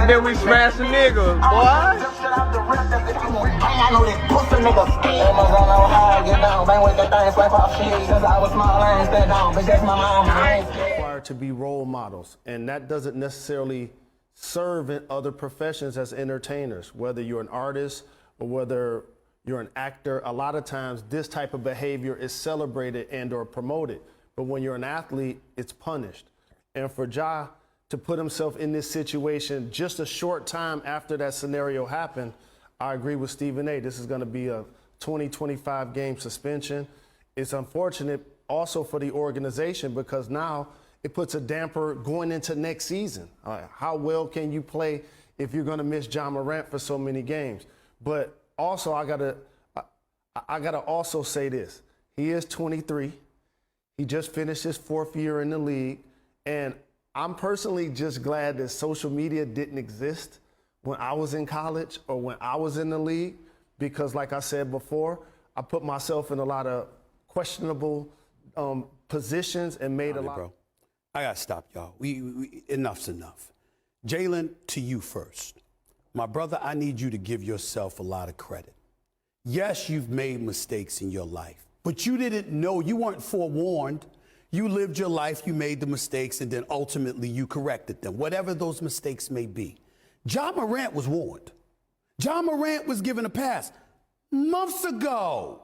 then we smashing niggas, boy. I know this pussy nigga scared. Required to be role models, and that doesn't necessarily serve in other professions as entertainers, whether you're an artist or whether you're an actor. A lot of times this type of behavior is celebrated and or promoted, but when you're an athlete, it's punished. And for Ja to put himself in this situation just a short time after that scenario happened, I agree with Stephen A. This is going to be a 20-25 game suspension. It's unfortunate also for the organization because now it puts a damper going into next season. How well can you play if you're going to miss Ja Morant for so many games? But also, I gotta also say this: he is 23. He just finished his 4th year in the league, and I'm personally just glad that social media didn't exist when I was in college or when I was in the league, because like I said before, I put myself in a lot of questionable positions and made a lot. Bro, I gotta stop y'all. Enough's enough. Jalen, to you first. My brother, I need you to give yourself a lot of credit. Yes, you've made mistakes in your life, but you didn't know, you weren't forewarned. You lived your life, you made the mistakes, and then ultimately you corrected them, whatever those mistakes may be. Ja Morant was warned. Ja Morant was given a pass. Months ago,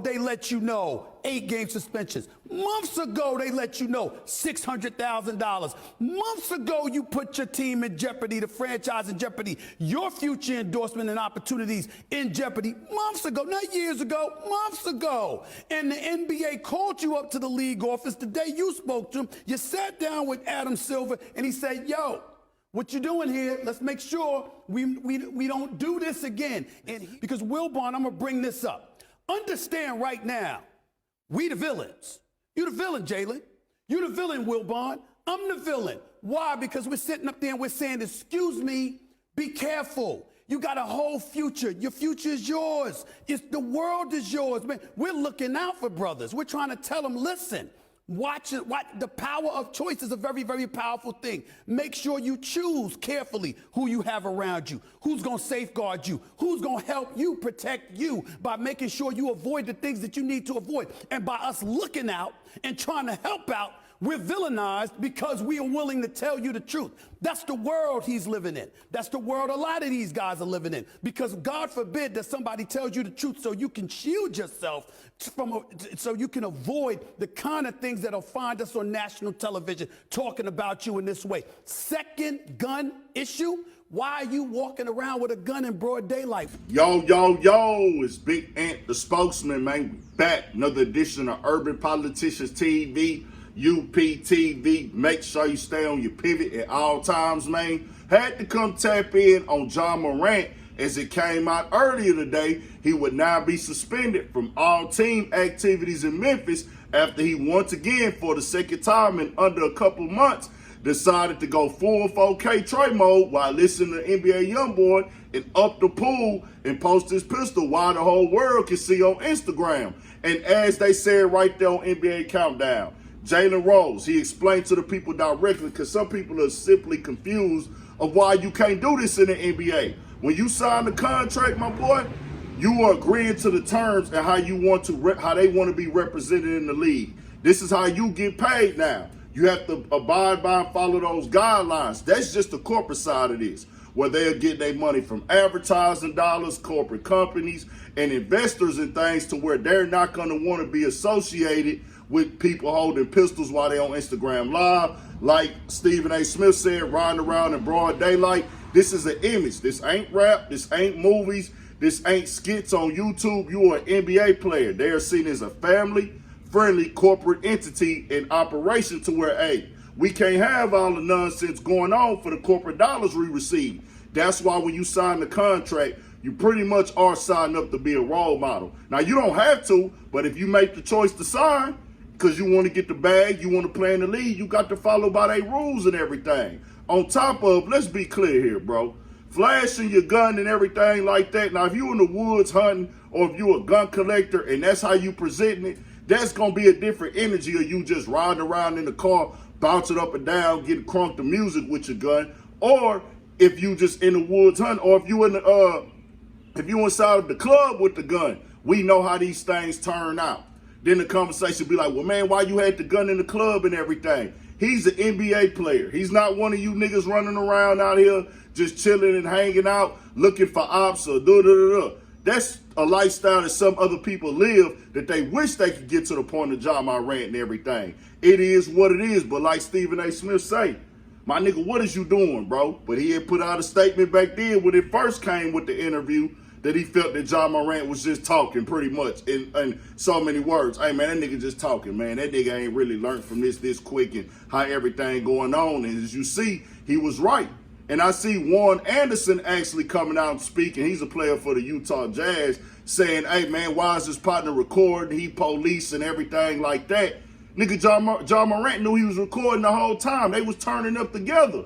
they let you know 8-game suspensions. Months ago, they let you know $600,000. Months ago, you put your team in jeopardy, the franchise in jeopardy, your future endorsement and opportunities in jeopardy. Months ago, not years ago, months ago. And the NBA called you up to the league office the day you spoke to him. You sat down with Adam Silver, and he said, yo, what you doing here? Let's make sure we don't do this again. And because Wilbon, I'm gonna bring this up. Understand right now, we the villains. You the villain, Jalen. You the villain, Wilbon. I'm the villain. Why? Because we're sitting up there and we're saying, excuse me, be careful. You got a whole future. Your future is yours. The world is yours, man. We're looking out for brothers. We're trying to tell them, listen, watch it. The power of choice is a very, very powerful thing. Make sure you choose carefully who you have around you, who's going to safeguard you, who's going to help you protect you by making sure you avoid the things that you need to avoid. And by us looking out and trying to help out, we're villainized because we are willing to tell you the truth. That's the world he's living in. That's the world a lot of these guys are living in. Because God forbid that somebody tells you the truth so you can shield yourself so you can avoid the kind of things that'll find us on national television talking about you in this way. Second gun issue. Why are you walking around with a gun in broad daylight? Yo, it's Big Ant, the spokesman, man. We back. Another edition of Urban Politicians TV. UPTV. Make sure you stay on your pivot at all times, man. Had to come tap in on Ja Morant as it came out earlier today. He would now be suspended from all team activities in Memphis after he once again, for the second time in under a couple months, decided to go full 4K Trey mode while listening to NBA Youngboy and up the pool and post his pistol while the whole world can see on Instagram. And as they said right there on NBA Countdown, Jalen Rose, he explained to the people directly, because some people are simply confused of why you can't do this in the NBA. When you sign the contract, my boy, you are agreeing to the terms and how you want to, how they want to be represented in the league. This is how you get paid now. You have to abide by and follow those guidelines. That's just the corporate side of this, where they'll get their money from advertising dollars, corporate companies, and investors and things, to where they're not going to want to be associated with people holding pistols while they're on Instagram Live. Like Stephen A. Smith said, riding around in broad daylight. This is an image. This ain't rap. This ain't movies. This ain't skits on YouTube. You are an NBA player. They are seen as a family-friendly corporate entity in operation, to where, hey, we can't have all the nonsense going on for the corporate dollars we receive. That's why when you sign the contract, you pretty much are signing up to be a role model. Now, you don't have to, but if you make the choice to sign, because you want to get the bag, you want to play in the league, you got to follow by their rules and everything. On top of, let's be clear here, bro. Flashing your gun and everything like that. Now, if you in the woods hunting, or if you a gun collector and that's how you presenting it, that's going to be a different energy of you just riding around in the car, bouncing up and down, getting crunk to music with your gun. or if you just in the woods hunting, or if you inside of the club with the gun. We know how these things turn out. Then the conversation be like, well, man, why you had the gun in the club and everything? He's an NBA player. He's not one of you niggas running around out here just chilling and hanging out, looking for ops or da-da-da-da. That's a lifestyle that some other people live that they wish they could get to the point of Ja Morant and everything. It is what it is, but like Stephen A. Smith say, my nigga, what is you doing, bro? But he had put out a statement back then when it first came with the interview that he felt that Ja Morant was just talking pretty much in so many words. Hey, man, that nigga just talking, man. That nigga ain't really learned from this quick and how everything going on. And as you see, he was right. And I see Warren Anderson actually coming out and speaking. He's a player for the Utah Jazz, saying, hey, man, why is this partner recording? He police and everything like that. Nigga, Ja Morant knew he was recording the whole time. They was turning up together.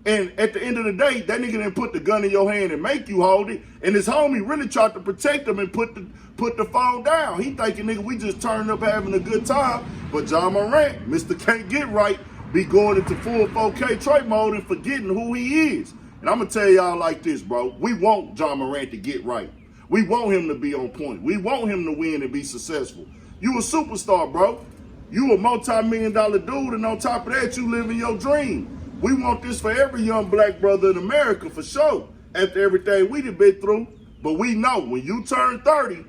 And at the end of the day, that nigga didn't put the gun in your hand and make you hold it. And his homie really tried to protect him and put the phone down. He thinking, nigga, we just turning up having a good time. But Ja Morant, Mr. Can't Get Right, be going into full 4K Trey mode and forgetting who he is. And I'm going to tell y'all like this, bro. We want Ja Morant to get right. We want him to be on point. We want him to win and be successful. You a superstar, bro. You a multi-million-dollar dude, and on top of that, you living your dream. We want this for every young black brother in America, for sure, after everything we done been through. But we know when you turn 30,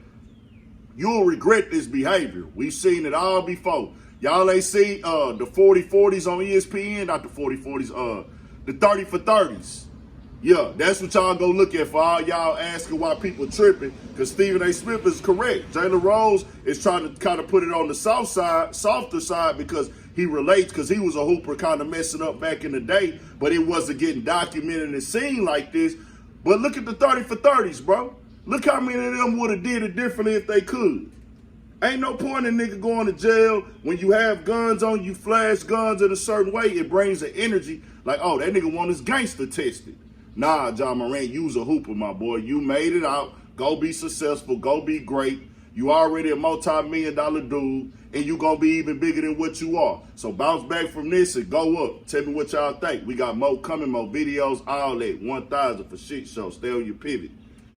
you'll regret this behavior. We've seen it all before. Y'all ain't see the 40-40s on ESPN, not the 40-40s, the 30 for 30s. Yeah, that's what y'all go look at for all y'all asking why people tripping, because Stephen A. Smith is correct. Jalen Rose is trying to kind of put it on the softer side, because he relates, because he was a hooper kind of messing up back in the day, but it wasn't getting documented and seen like this. But look at the 30 for 30s, bro. Look how many of them would have did it differently if they could. Ain't no point in nigga going to jail when you have guns on you, flash guns in a certain way. It brings an energy like, oh, that nigga want his gangster tested. Nah, Ja Morant, you's a hooper, my boy. You made it out. Go be successful. Go be great. You already a multi-million-dollar dude, and you gonna be even bigger than what you are. So bounce back from this and go up. Tell me what y'all think. We got more coming, more videos, all that. 1,000 for shit show. Stay on your pivot.